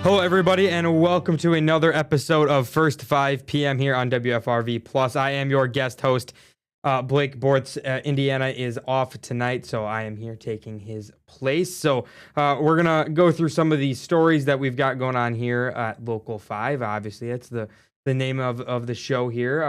Hello, everybody, and welcome to another episode of First 5 p.m. here on WFRV Plus. I am your guest host, Blake Bortz. Indiana is off tonight, so I am here taking his place. So we're going to go through some of these stories that we've got going on here at Local 5. Obviously, that's the name of the show here.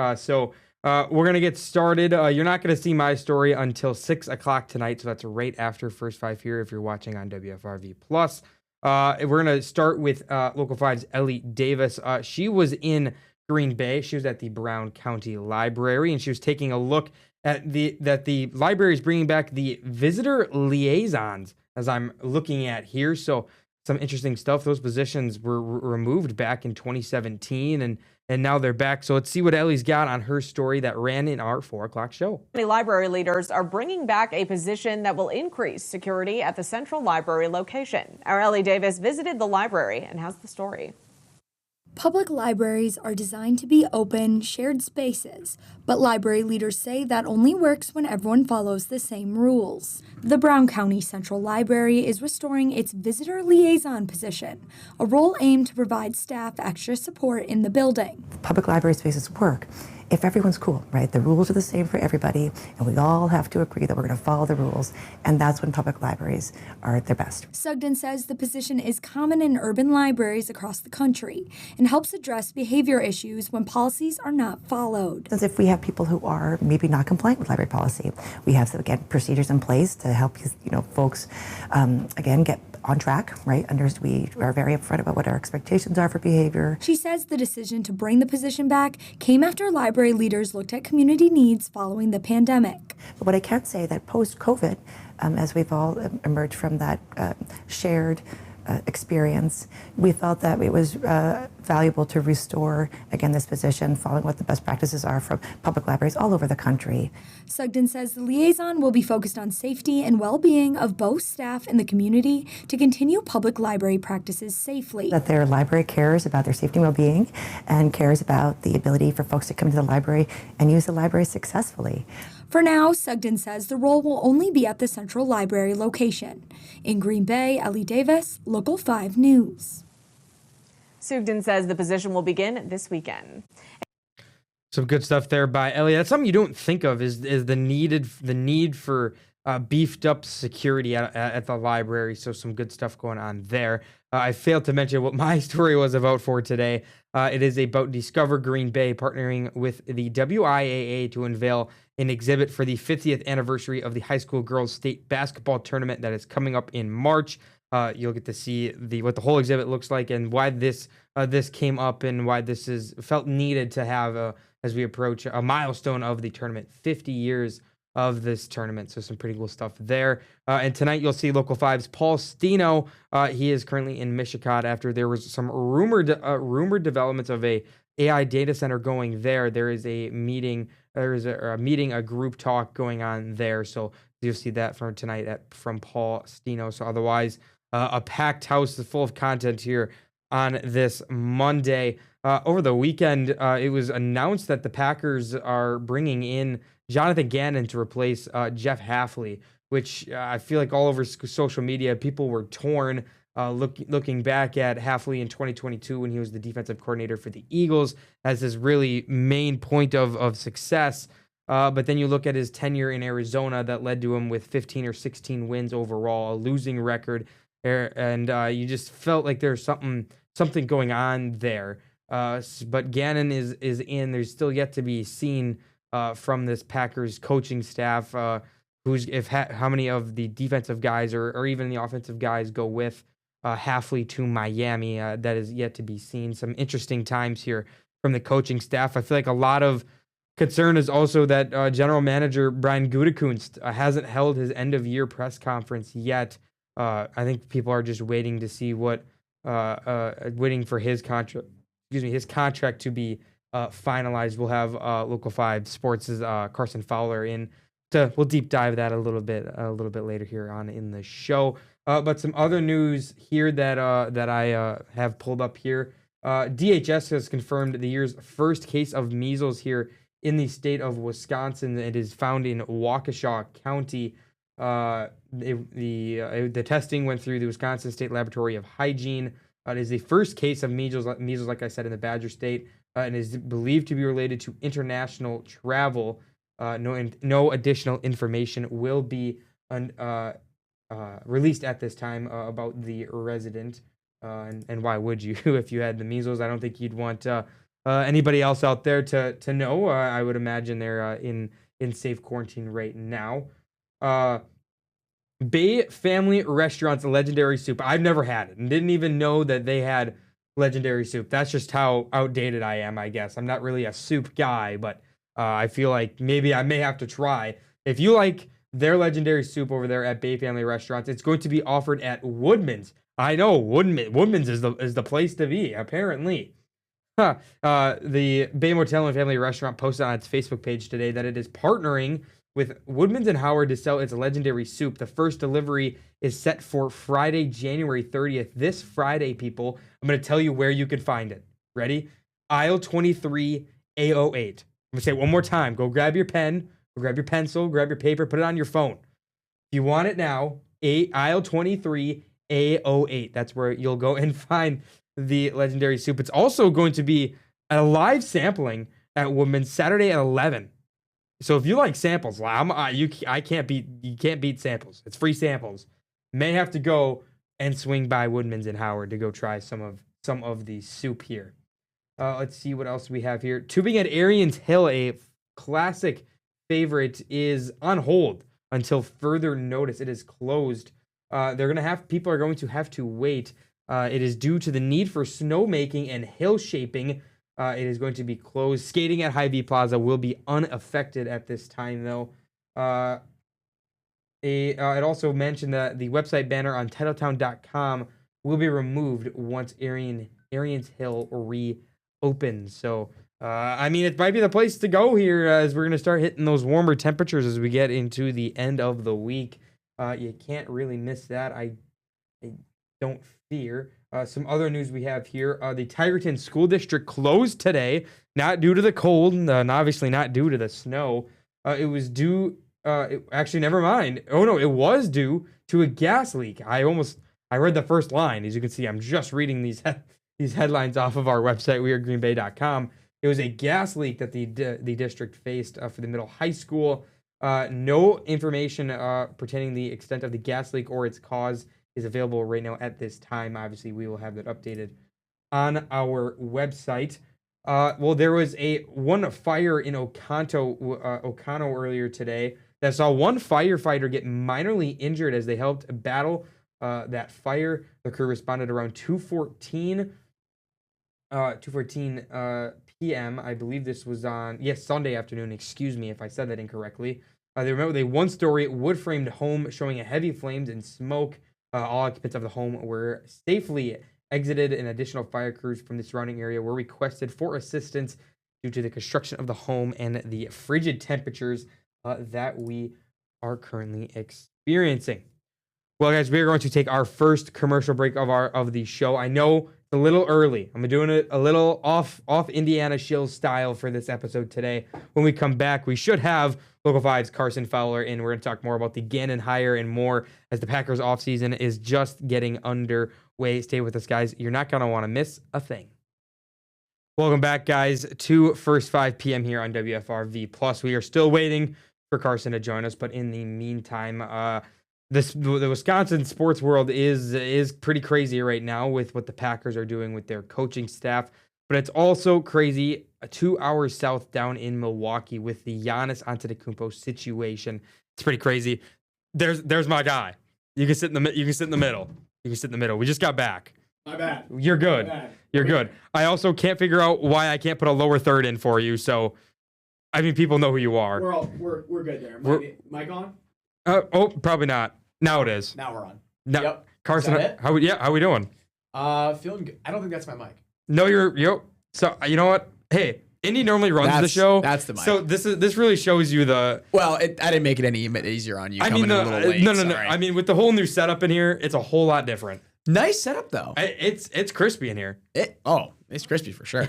We're going to get started. You're not going to see my story until 6 o'clock tonight, so that's right after First 5 here if you're watching on WFRV Plus. We're going to start with Local 5's Ellie Davis. She was in Green Bay. She was at the Brown County Library, and she was taking a look at the library is bringing back the visitor liaisons, as I'm looking at here. So some interesting stuff. Those positions were removed back in 2017, and now they're back. So let's see what Ellie's got on her story that ran in our 4 o'clock show. Many library leaders are bringing back a position that will increase security at the Central Library location. Our Ellie Davis visited the library and has the story. Public libraries are designed to be open, shared spaces, but library leaders say that only works when everyone follows the same rules. The Brown County Central Library is restoring its visitor liaison position, a role aimed to provide staff extra support in the building. Public library spaces work if everyone's cool, right? The rules are the same for everybody, and we all have to agree that we're going to follow the rules, and that's when public libraries are at their best. Sugden says the position is common in urban libraries across the country and helps address behavior issues when policies are not followed. As if we have people who are maybe not compliant with library policy, we have, again, procedures in place to help folks, again, get on track, right? We are very upfront about what our expectations are for behavior. She says the decision to bring the position back came after library leaders looked at community needs following the pandemic. But what I can say that post-COVID, as we've all emerged from that shared experience, we felt that it was valuable to restore, again, this position following what the best practices are from public libraries all over the country. Sugden says the liaison will be focused on safety and well-being of both staff and the community to continue public library practices safely. That their library cares about their safety and well-being and cares about the ability for folks to come to the library and use the library successfully. For now, Sugden says the role will only be at the Central Library location. In Green Bay, Ellie Davis, Local 5 News. Sugden says the position will begin this weekend. Some good stuff there by Ellie. That's something you don't think of is the need for beefed up security at the library. So some good stuff going on there. I failed to mention what my story was about for today. It is about Discover Green Bay partnering with the WIAA to unveil an exhibit for the 50th anniversary of the high school girls state basketball tournament that is coming up in March. You'll get to see what the whole exhibit looks like and why this came up and why this is felt needed to have as we approach a milestone of the tournament, 50 years of this tournament. So some pretty cool stuff there. And tonight you'll see Local 5's Paul Stino. He is currently in Michigan after there was some rumored developments of a AI data center going there. There is a meeting. There is a group talk going on there. So you'll see that from tonight from Paul Stino. So otherwise, a packed house full of content here on this Monday. Over the weekend, it was announced that the Packers are bringing in Jonathan Gannon to replace Jeff Hafley, which I feel like all over social media, people were torn looking back at Hafley in 2022 when he was the defensive coordinator for the Eagles as his really main point of success. But then you look at his tenure in Arizona that led to him with 15 or 16 wins overall, a losing record. And you just felt like there's something going on there. But Gannon is in. There's still yet to be seen from this Packers coaching staff how many of the defensive guys or even the offensive guys go with Hafley to Miami. That is yet to be seen. Some interesting times here from the coaching staff. I feel like a lot of concern is also that general manager Brian Gutekunst hasn't held his end of year press conference yet. I think people are just waiting to see waiting for his contract. His contract to be finalized. We'll have Local 5 Sports' Carson Fowler in. We'll deep dive that a little bit later here on in the show. But some other news here that I have pulled up here. DHS has confirmed the year's first case of measles here in the state of Wisconsin. It is found in Waukesha County. The testing went through the Wisconsin State Laboratory of Hygiene. It is the first case of measles, like I said, in the Badger State, and is believed to be related to international travel. No additional information will be released at this time about the resident. And why would you if you had the measles? I don't think you'd want anybody else out there to know. I would imagine they're in safe quarantine right now. Bay Family Restaurant's legendary soup. I've never had it and didn't even know that they had legendary soup. That's just how outdated I am, I guess. I'm not really a soup guy, but I feel like maybe I may have to try. If you like their legendary soup over there at Bay Family Restaurants, it's going to be offered at Woodman's. I know Woodman's is the place to be, apparently. The Bay Motel and Family Restaurant posted on its Facebook page today that it is partnering with Woodman's and Howard to sell its legendary soup. The first delivery is set for Friday, January 30th. This Friday, people, I'm going to tell you where you can find it. Ready? Aisle 23, A08. I'm going to say it one more time. Go grab your pen, go grab your pencil, grab your paper, put it on your phone. If you want it now, aisle 23, A08. That's where you'll go and find the legendary soup. It's also going to be a live sampling at Woodman's Saturday at 11. So if you like samples, you can't beat samples. It's free samples. May have to go and swing by Woodman's and Howard to go try some of the soup here. Let's see what else we have here. Tubing at Arians Hill, a classic favorite, is on hold until further notice. It is closed. People are going to have to wait. It is due to the need for snowmaking and hill shaping. It is going to be closed. Skating at Hy-Vee Plaza will be unaffected at this time, though. It also mentioned that the website banner on Titletown.com will be removed once Arians Hill reopens. So, it might be the place to go here as we're going to start hitting those warmer temperatures as we get into the end of the week. You can't really miss that. I don't fear. Some other news we have here. The Tigerton School District closed today, not due to the cold, and obviously not due to the snow. It was due, actually, never mind. Oh no, it was due to a gas leak. I read the first line. As you can see, I'm just reading these headlines off of our website, wearegreenbay.com. It was a gas leak that the district faced for the middle high school. No information pertaining the extent of the gas leak or its cause is available right now at this time. Obviously, we will have that updated on our website. There was one fire in Ocano earlier today that saw one firefighter get minorly injured as they helped battle that fire. The crew responded around 2:14 p.m. I believe this was Sunday afternoon. Excuse me if I said that incorrectly. They remember a one-story wood-framed home showing heavy flames and smoke. All occupants of the home were safely exited, and additional fire crews from the surrounding area were requested for assistance due to the construction of the home and the frigid temperatures that we are currently experiencing. Well, guys, we are going to take our first commercial break of the show. I know it's a little early. I'm doing it a little off Indiana Shill style for this episode today. When we come back, we should have Local 5's Carson Fowler, and we're going to talk more about the Gannon hire and more as the Packers offseason is just getting underway. Stay with us, guys. You're not going to want to miss a thing. Welcome back, guys, to First 5 p.m. here on WFRV+. We are still waiting for Carson to join us, but in the meantime, the Wisconsin sports world is pretty crazy right now with what the Packers are doing with their coaching staff, but it's also crazy 2 hours south down in Milwaukee with the Giannis Antetokounmpo situation. It's pretty crazy. There's my guy. You can sit in the middle. You can sit in the middle. We just got back. My bad. You're good. You're good. I also can't figure out why I can't put a lower third in for you. So, people know who you are. We're good there. Mic on? Probably not. Now it is. Now we're on. Yep. Carson, how we doing? Feeling good. I don't think that's my mic. No, you're. So you know what? Hey, Indy normally runs the show. That's the mic. So this really shows you the. Well, I didn't make it any easier on you. Coming in a little late. No. I mean, with the whole new setup in here, it's a whole lot different. Nice setup though. It's crispy in here. It's crispy for sure.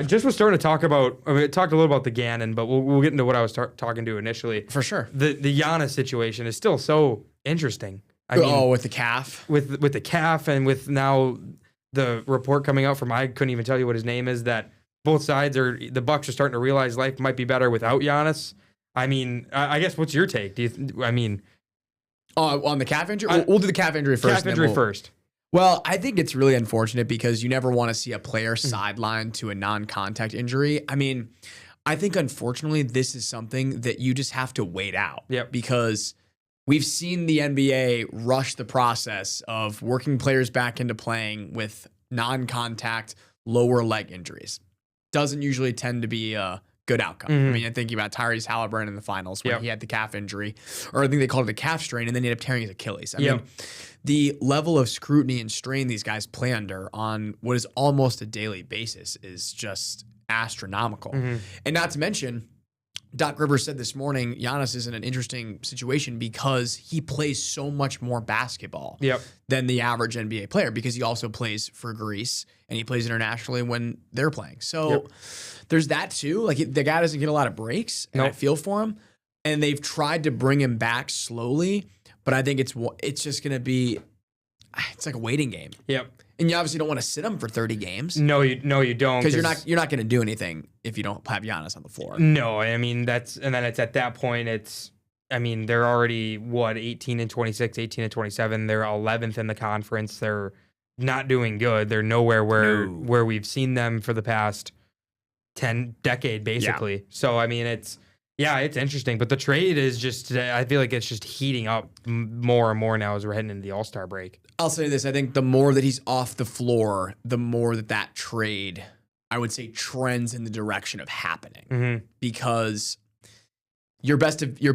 Just was starting to talk about. We talked a little about the Gannon, but we'll get into what I was talking to initially. For sure. The Giannis situation is still so interesting. I mean, with the calf. With the calf and with now the report coming out from, I couldn't even tell you what his name is, that both sides the Bucks are starting to realize life might be better without Giannis. I mean, I guess what's your take? On the calf injury? We'll do the calf injury first. Calf injury first. Well, I think it's really unfortunate because you never want to see a player sidelined to a non-contact injury. I mean, I think unfortunately this is something that you just have to wait out. Yep. Because we've seen the NBA rush the process of working players back into playing with non-contact lower leg injuries. Doesn't usually tend to be a good outcome. I mean, I'm thinking about Tyrese Halliburton in the finals when he had the calf injury, or I think they called it the calf strain, and then he ended up tearing his Achilles. I mean, the level of scrutiny and strain these guys play under on what is almost a daily basis is just astronomical. And not to mention, Doc Rivers said this morning, Giannis is in an interesting situation because he plays so much more basketball than the average NBA player, because he also plays for Greece and he plays internationally when they're playing. So there's that too. Like, the guy doesn't get a lot of breaks, and I feel for him. And they've tried to bring him back slowly, but I think it's just going to be, it's like a waiting game. And you obviously don't want to sit him for 30 games. No, you don't, because you're not going to do anything if you don't have Giannis on the floor. No, I mean, and then it's at that point, they're already 18 and 26, 18 and 27. They're 11th in the conference. They're not doing good. They're nowhere where we've seen them for the past decade, basically. So I mean, it's interesting, but the trade is just, I feel like it's just heating up more and more now as we're heading into the All-Star break. I'll say this. I think the more that he's off the floor, the more that trade, I would say, trends in the direction of happening. Because your best ability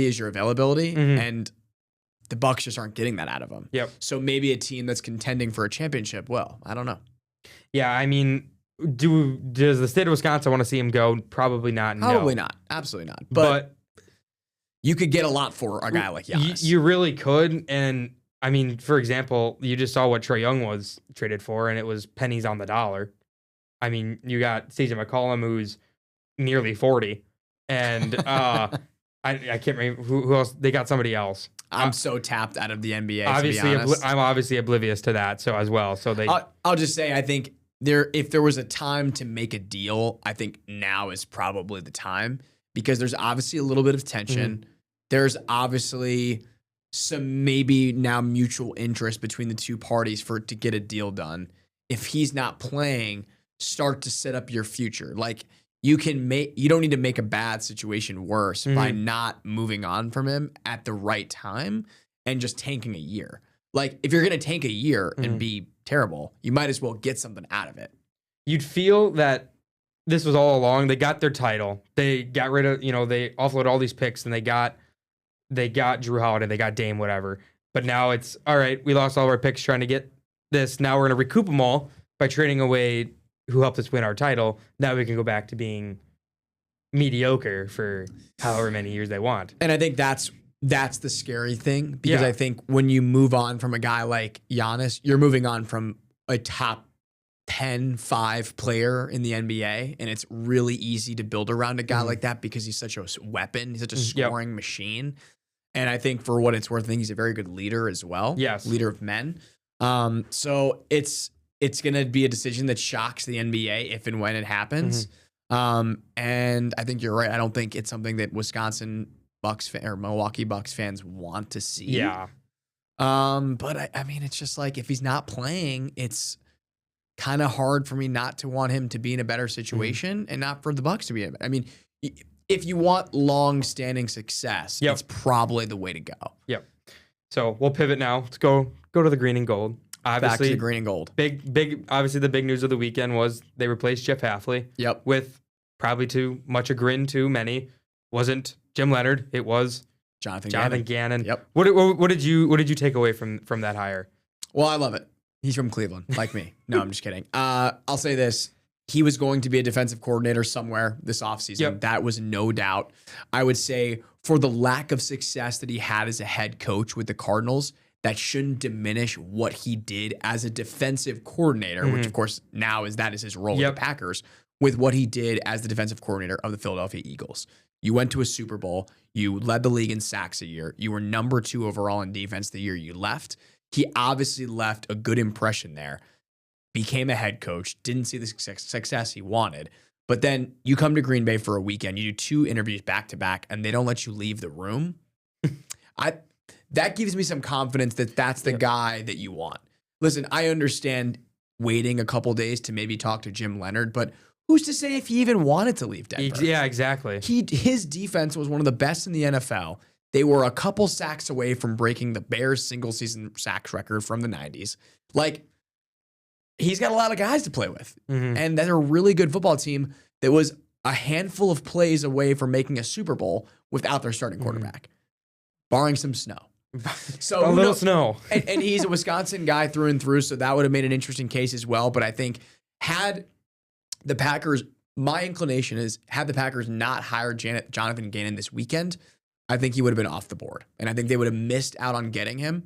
is your availability, and the Bucks just aren't getting that out of him. So maybe a team that's contending for a championship, well, I don't know. Yeah, I mean, does the state of Wisconsin want to see him go? Probably not. Probably not. Absolutely not. But you could get a lot for a guy like Giannis. You really could. And I mean, for example, you just saw what Trae Young was traded for, and it was pennies on the dollar. I mean, you got CJ McCollum, who's nearly 40, and I can't remember who else. They got somebody else. I'm so tapped out of the NBA. Obviously, to be honest. I'm obviously oblivious to that. So as well. So I'll just say, I think if there was a time to make a deal, I think now is probably the time, because there's obviously a little bit of tension. There's obviously some maybe now mutual interest between the two parties to get a deal done. If he's not playing, start to set up your future. Like, you don't need to make a bad situation worse by not moving on from him at the right time and just tanking a year. Like, if you're going to tank a year and be terrible, you might as well get something out of it. You'd feel that this was all along. They got their title. They got rid of, they offloaded all these picks, and they got Drew Holiday, they got Dame, whatever. But now it's, all right, we lost all of our picks trying to get this. Now we're going to recoup them all by trading away who helped us win our title. Now we can go back to being mediocre for however many years they want. And I think that's the scary thing, because I think when you move on from a guy like Giannis, you're moving on from a top 5 player in the NBA, and it's really easy to build around a guy like that because he's such a weapon. He's such a scoring machine. And I think, for what it's worth, I think he's a very good leader as well. Yes. Leader of men. So it's going to be a decision that shocks the NBA if and when it happens. And I think you're right. I don't think it's something that Wisconsin Bucks or Milwaukee Bucks fans want to see. Yeah. But I mean, it's just like, if he's not playing, it's kind of hard for me not to want him to be in a better situation and not for the Bucks to be in. I mean, if you want long-standing success, it's probably the way to go. Yep. So we'll pivot now. Let's go to the green and gold. Obviously, back to the green and gold. Big. Obviously, the big news of the weekend was they replaced Jeff Hafley. With probably too much a grin to many. Wasn't Jim Leonard. It was Jonathan Gannon. Yep. What did you take away from that hire? Well, I love it. He's from Cleveland, like me. No, I'm just kidding. I'll say this. He was going to be a defensive coordinator somewhere this offseason. That was no doubt. I would say, for the lack of success that he had as a head coach with the Cardinals, that shouldn't diminish what he did as a defensive coordinator, which, of course, now is his role with the Packers, with what he did as the defensive coordinator of the Philadelphia Eagles. You went to a Super Bowl. You led the league in sacks a year. You were number 2 overall in defense the year you left. He obviously left a good impression there, became a head coach, didn't see the success he wanted. But then you come to Green Bay for a weekend, you do 2 interviews back to back, and they don't let you leave the room. That gives me some confidence that that's the guy that you want. Listen, I understand waiting a couple days to maybe talk to Jim Leonard, but who's to say if he even wanted to leave Denver? Yeah, exactly. His defense was one of the best in the NFL. They were a couple sacks away from breaking the Bears single season sacks record from the 90s. Like, he's got a lot of guys to play with. And they're a really good football team that was a handful of plays away from making a Super Bowl without their starting quarterback, barring some snow. So a little snow. and he's a Wisconsin guy through and through, so that would have made an interesting case as well. But I think had the Packers, my inclination is, had the Packers not hired Jonathan Gannon this weekend, I think he would have been off the board. And I think they would have missed out on getting him.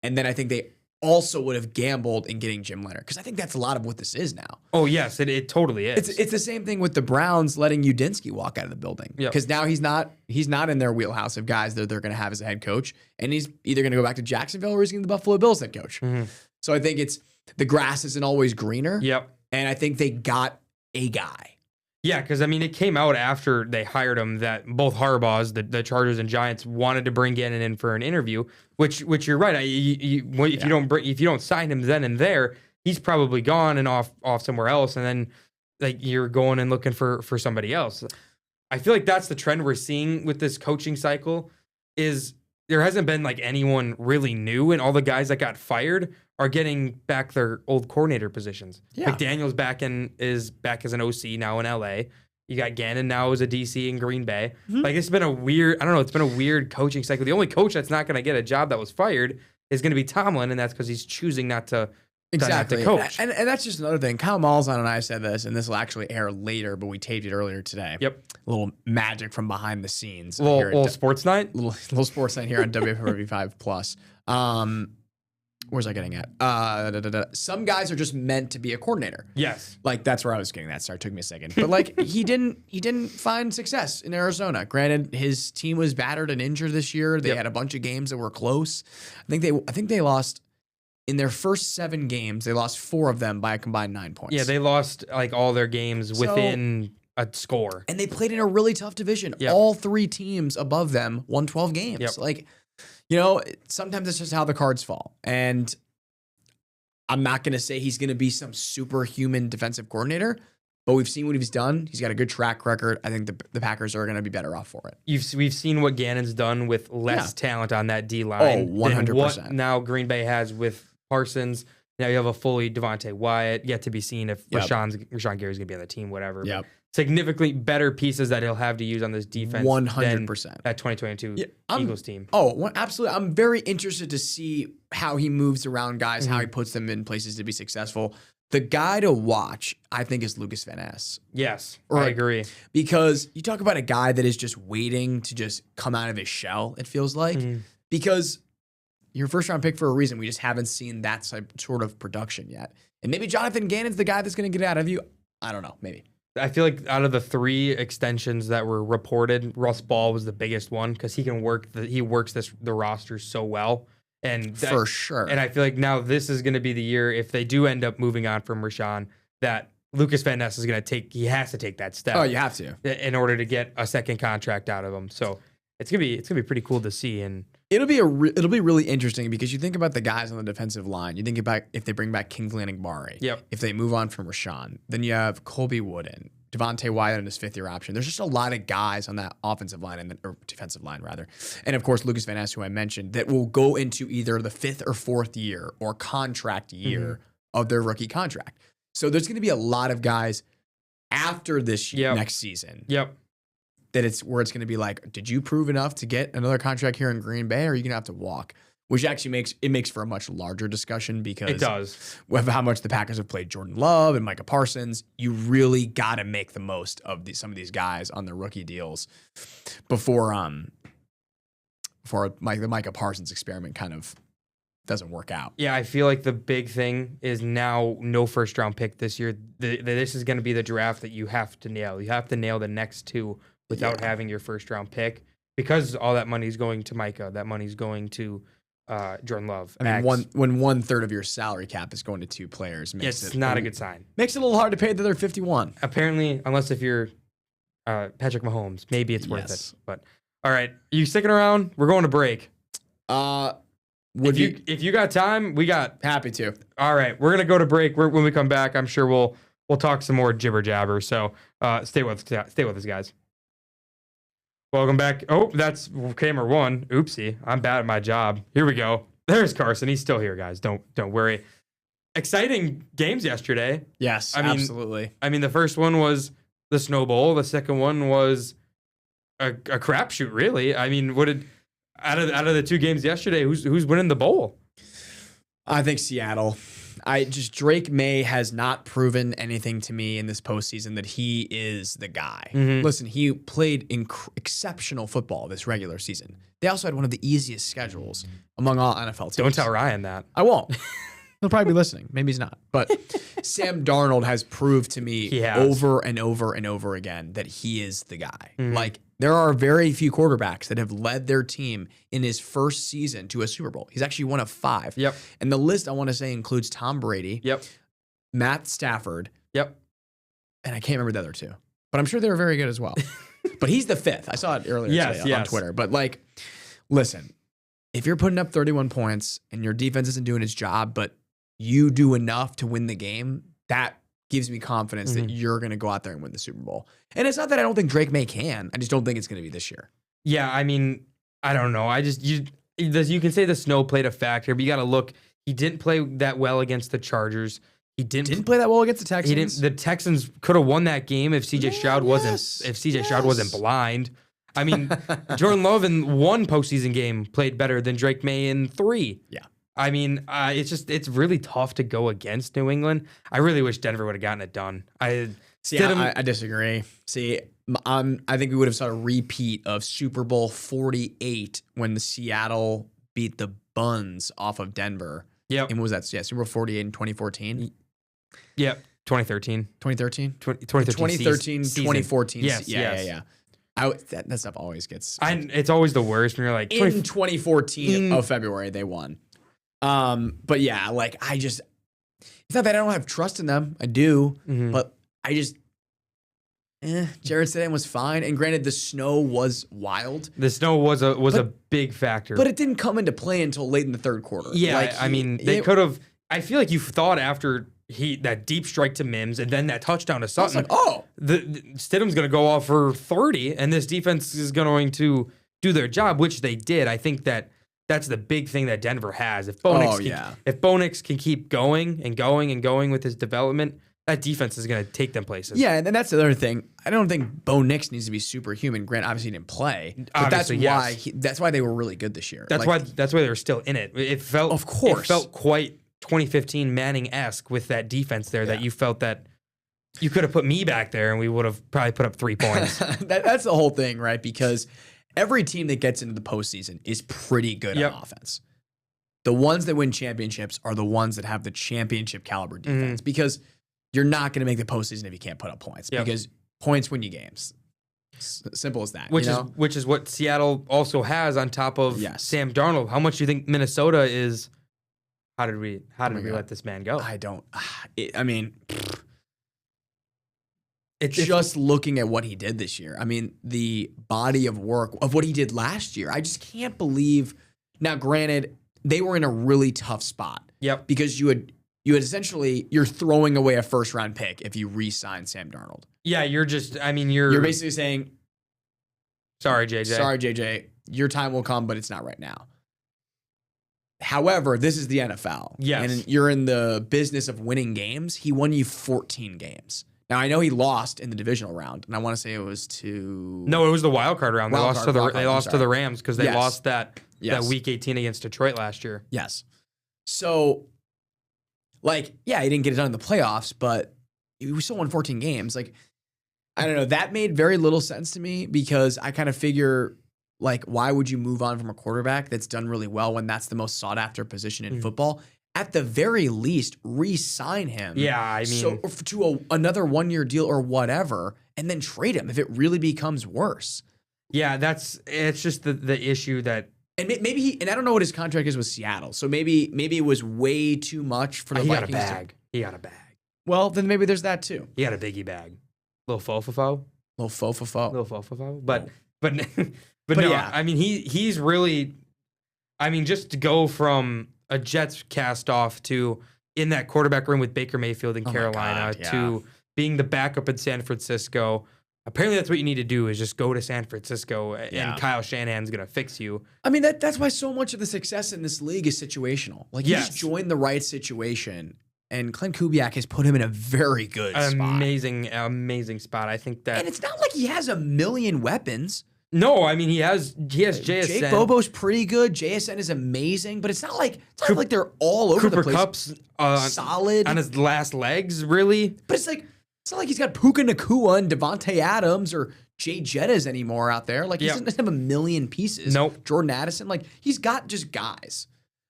And then I think they also would have gambled in getting Jim Leonard, because I think that's a lot of what this is now. Oh, yes, it totally is. It's the same thing with the Browns letting Udinsky walk out of the building, because now he's not in their wheelhouse of guys that they're going to have as a head coach, and he's either going to go back to Jacksonville or he's going to the Buffalo Bills head coach. So I think it's the grass isn't always greener. And I think they got a guy. Yeah, because I mean, it came out after they hired him that both Harbaughs, the Chargers and Giants, wanted to bring Gannon in for an interview. Which you're right. If you don't sign him then and there, he's probably gone and off somewhere else, and then like you're going and looking for somebody else. I feel like that's the trend we're seeing with this coaching cycle. Is there hasn't been like anyone really new, and all the guys that got fired are getting back their old coordinator positions. McDaniel's is back as an OC now in LA. You got Gannon now as a DC in Green Bay. Like, it's been a weird, it's been a weird coaching cycle. The only coach that's not going to get a job that was fired is going to be Tomlin, and that's because he's choosing not to coach. And that's just another thing. Kyle Malzahn and I said this, and this will actually air later, but we taped it earlier today. A little magic from behind the scenes. Little sports night? Little sports night here on WFRV5 Plus. Where's I getting at? Some guys are just meant to be a coordinator. Yes. Like, that's where I was getting that. Sorry, it took me a second. But like, he didn't find success in Arizona. Granted, his team was battered and injured this year. They had a bunch of games that were close. I think they lost in their first 7 games. They lost 4 of them by a combined 9 points. Yeah, they lost like all their games within a score. And they played in a really tough division. All 3 teams above them won 12 games. Like, sometimes it's just how the cards fall. And I'm not going to say he's going to be some superhuman defensive coordinator, but we've seen what he's done. He's got a good track record. I think the Packers are going to be better off for it. We've seen what Gannon's done with less talent on that D line. 100%. Than what now Green Bay has with Parsons. Now you have a fully Devontae Wyatt. Yet to be seen if Rashawn Gary's going to be on the team, whatever. Significantly better pieces that he'll have to use on this defense 100%. than that 2022 Eagles team. Absolutely. I'm very interested to see how he moves around guys, how he puts them in places to be successful. The guy to watch, I think, is Lucas Van Ness. Yes, I agree. Because you talk about a guy that is just waiting to just come out of his shell, it feels like. Because you're a first-round pick for a reason. We just haven't seen that sort of production yet. And maybe Jonathan Gannon's the guy that's going to get it out of you. I don't know. Maybe. I feel like out of the 3 extensions that were reported, Russ Ball was the biggest one because he works the roster so well. And for sure. And I feel like now this is going to be the year, if they do end up moving on from Rashawn, that Lucas Van Ness is going to has to take that step. Oh, you have to. In order to get a second contract out of him. So it's gonna be pretty cool to see. And it'll be really interesting because you think about the guys on the defensive line. You think about if they bring back Kingsley and Igmari. If they move on from Rashawn, then you have Colby Wooden, Devontae Wyatt in his 5th-year option. There's just a lot of guys on that offensive line or defensive line rather, and of course Lucas Van Ness, who I mentioned, that will go into either the 5th or 4th year or contract year of their rookie contract. So there's going to be a lot of guys after this next season. That it's where it's going to be like, did you prove enough to get another contract here in Green Bay, or are you going to have to walk? Which actually makes for a much larger discussion because it does. With how much the Packers have played Jordan Love and Micah Parsons, you really got to make the most of some of these guys on their rookie deals before the Micah Parsons experiment kind of doesn't work out. Yeah, I feel like the big thing is now no first-round pick this year. This is going to be the draft that you have to nail. You have to nail the next 2 without having your first-round pick because all that money is going to Micah. That money's going to Jordan Love. I mean, Max. when 1/3 of your salary cap is going to 2 players, It's not a good sign. Makes it a little hard to pay the other 51. Apparently, unless if you're Patrick Mahomes, maybe it's worth Yes. it. But all right, you sticking around? We're going to break. If you got time, we got. Happy to. All right, we're gonna go to break. When we come back, I'm sure we'll talk some more jibber jabber. So stay with us, guys. Welcome back. Oh, that's camera one. Oopsie, I'm bad at my job. Here we go. There's Carson. He's still here, guys. Don't worry. Exciting games yesterday. Yes, absolutely. I mean, the first one was the Snow Bowl. The second one was a crapshoot, really. I mean, out of the 2 games yesterday, who's winning the bowl? I think Seattle. Drake May has not proven anything to me in this postseason that he is the guy. Mm-hmm. Listen, he played exceptional football this regular season. They also had one of the easiest schedules among all NFL teams. Don't tell Ryan that. I won't. He'll probably be listening. Maybe he's not. But Sam Darnold has proved to me over and over and over again that he is the guy. Mm-hmm. Like, there are very few quarterbacks that have led their team in his first season to a Super Bowl. He's actually one of 5. Yep. And the list, I want to say, includes Tom Brady, Yep. Matt Stafford, Yep. and I can't remember the other 2. But I'm sure they were very good as well. But he's the 5th. I saw it earlier today on Twitter. But, like, listen, if you're putting up 31 points and your defense isn't doing its job, but you do enough to win the game, that gives me confidence that you're going to go out there and win the Super Bowl. And it's not that I don't think Drake May can. I just don't think it's going to be this year. Yeah, I mean, I don't know. You can say the snow played a factor, but you got to look. He didn't play that well against the Chargers. He didn't play that well against the Texans. The Texans could have won that game if CJ Stroud wasn't blind. I mean, Jordan Love in 1 postseason game played better than Drake May in 3. Yeah. I mean, it's really tough to go against New England. I really wish Denver would have gotten it done. I disagree. See, I think we would have saw a repeat of Super Bowl 48 when the Seattle beat the Buns off of Denver. Yep. And what was that? Yeah, Super Bowl 48 in 2014. Yep. 2013. 2013? 2013. 2014. Yes. Yeah. That stuff always gets. It's always the worst when you're like in 2014 of February they won. But yeah, like it's not that I don't have trust in them. I do, but I just Jared Stidham was fine. And granted, the snow was wild. The snow was a big factor, but it didn't come into play until late in the 3rd quarter. Yeah, I mean, they could have. I feel like you thought after that deep strike to Mims and then that touchdown to Sutton. The Stidham's going to go off for 30, and this defense is going to do their job, which they did. I think that's the big thing that Denver has. If Bo Nix can keep going and going and going with his development, that defense is going to take them places. Yeah, and that's the other thing. I don't think Bo Nix needs to be superhuman. Grant obviously didn't play, but that's why they were really good this year. That's why they were still in it. It felt, of course, it felt quite 2015 Manning-esque with that defense there. That you felt that you could have put me back there and we would have probably put up 3 points. That's the whole thing, right? Because every team that gets into the postseason is pretty good on offense. The ones that win championships are the ones that have the championship caliber defense because you're not going to make the postseason if you can't put up points because points win you games. Simple as that. Which is what Seattle also has on top of Sam Darnold. How much do you think Minnesota is? How did we let this man go? I don't. I mean, it's just looking at what he did this year. I mean, the body of work of what he did last year. I just can't believe. Now, granted, they were in a really tough spot. Yep. Because you're throwing away a 1st-round pick if you re-sign Sam Darnold. Yeah, you're basically saying, sorry, JJ, your time will come, but it's not right now. However, this is the NFL. Yes. And you're in the business of winning games. He won you 14 games. Now, I know he lost in the divisional round, and I want to say it was to... No, it was the wild card round. They lost to the Rams because they lost that Week 18 against Detroit last year. Yes. So, he didn't get it done in the playoffs, but we still won 14 games. Like, I don't know. That made very little sense to me because I kind of figure... why would you move on from a quarterback that's done really well when that's the most sought-after position in football? At the very least, re-sign him. Yeah, I mean... to another 1-year deal or whatever, and then trade him if it really becomes worse. Yeah, it's just the issue that And maybe and I don't know what his contract is with Seattle. So maybe it was way too much for the He got Vikings. a bag. He got a bag. Well, then maybe there's that too. He got a biggie bag. Little fofo. Little fofo. Little fofo. But but But no, yeah. I mean he's really, I mean, just to go from a Jets cast off to in that quarterback room with Baker Mayfield in Oh my Carolina God, yeah. to being the backup in San Francisco. Apparently that's what you need to do is just go to San Francisco Yeah. and Kyle Shanahan's going to fix you. I mean, that's why so much of the success in this league is situational. Like, you Yes. just join the right situation, and Clint Kubiak has put him in a very good spot. Amazing spot. I think that. And it's not like he has a million weapons. No, I mean he has JSN. Jake Bobo's pretty good. JSN is amazing, but it's not like they're all over Cooper the place. Kupp's Solid. on his last legs, really. But it's not like he's got Puka Nacua and Devontae Adams or Jay Jettas anymore out there. Like, he doesn't have a million pieces. Nope. Jordan Addison, like, he's got just guys.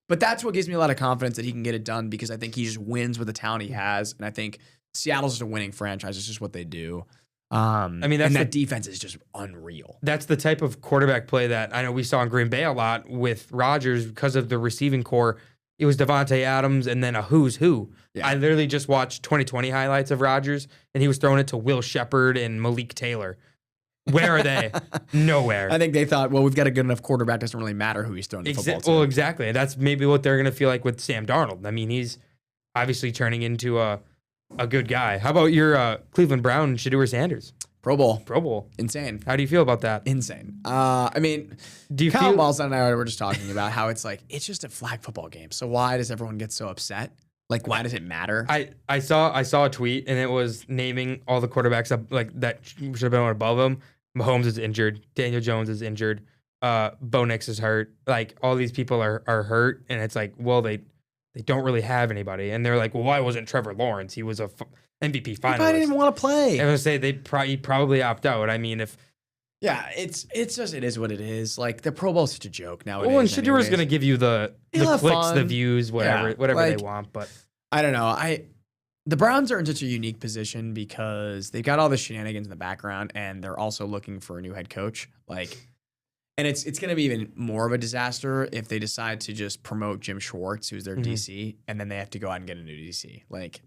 But that's what gives me a lot of confidence that he can get it done, because I think he just wins with the talent he has. And I think Seattle's just a winning franchise. It's just what they do. I mean, that defense is just unreal. That's the type of quarterback play that I know we saw in Green Bay a lot with Rodgers because of the receiving core. It was Devontae Adams and then a who's who. Yeah. I literally just watched 2020 highlights of Rodgers, and he was throwing it to Will Shepard and Malik Taylor. Where are they? Nowhere. I think they thought, well, we've got a good enough quarterback. Doesn't really matter who he's throwing the football to. Well, exactly. And that's maybe what they're going to feel like with Sam Darnold. I mean, he's obviously turning into a good guy. How about your Cleveland Brown, Shedeur Sanders? Pro Bowl. Insane. How do you feel about that? Insane. I mean, Do you Kyle feel Malzahn and I were just talking about how it's like, it's just a flag football game. So why does everyone get so upset? Like, why does it matter? I saw a tweet, and it was naming all the quarterbacks up like that should have been above him. Mahomes is injured. Daniel Jones is injured. Bo Nix is hurt. Like, all these people are hurt, and it's like, well, they don't really have anybody. And they're like, well, why wasn't Trevor Lawrence? He was a MVP finalist. He probably didn't want to play. I was gonna say he'd probably opt out. I mean, if Yeah, it's just, it is what it is. Like, the Pro Bowl's such a joke nowadays. and Shadeur's gonna give you the He'll have clicks, fun. the views, whatever Yeah, they like, want. But I don't know. The Browns are in such a unique position because they've got all the shenanigans in the background, and they're also looking for a new head coach. Like, and it's going to be even more of a disaster if they decide to just promote Jim Schwartz, who's their DC, and then they have to go out and get a new DC. Like,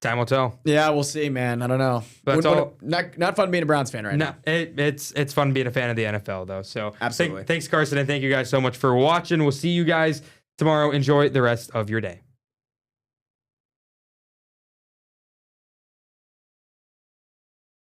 time will tell. yeah, we'll see, man. I don't know. That's all. Not fun being a Browns fan right No, now. it's fun being a fan of the NFL though. So Absolutely. Thanks, Carson, and thank you guys so much for watching. We'll see you guys tomorrow. Enjoy the rest of your day.